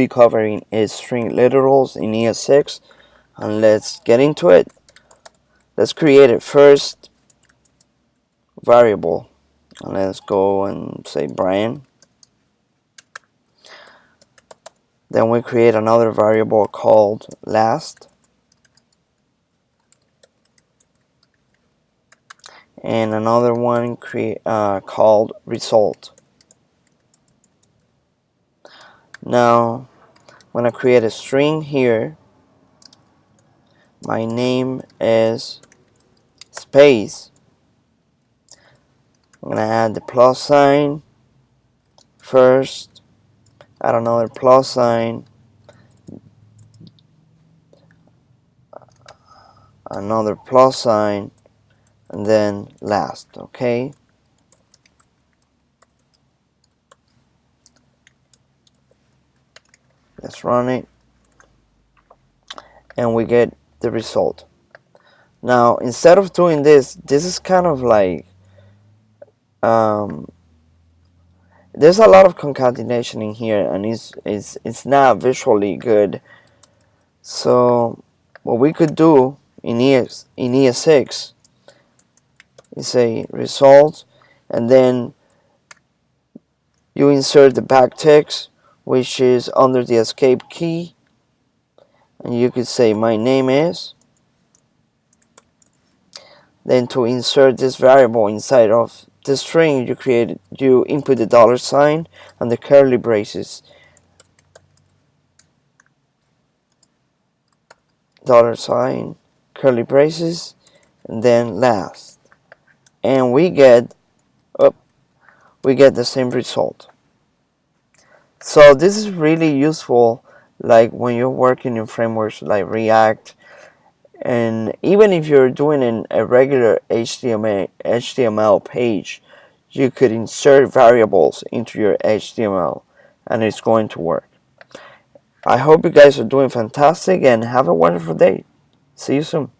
be covering is string literals in ES6, and let's get into it. Let's create a first variable, and let's go and say Brian. Then we create another variable called last, and another one called result. Now I'm going to create a string here. My name is space. I'm going to add the plus sign first, add another plus sign, another plus sign, and then last. Okay, let's run it, and we get the result. Now instead of doing this is kind of like there's a lot of concatenation in here, and it's not visually good. So what we could do in ES6 is say result, and then you insert the backticks, which is under the escape key, and you could say my name is. Then to insert this variable inside of the string you created, you input the $sign and the curly braces. $, curly braces, and then last, and we get the same result. So this is really useful, like when you're working in frameworks like React, and even if you're doing a regular HTML page, you could insert variables into your HTML, and it's going to work. I hope you guys are doing fantastic, and have a wonderful day. See you soon.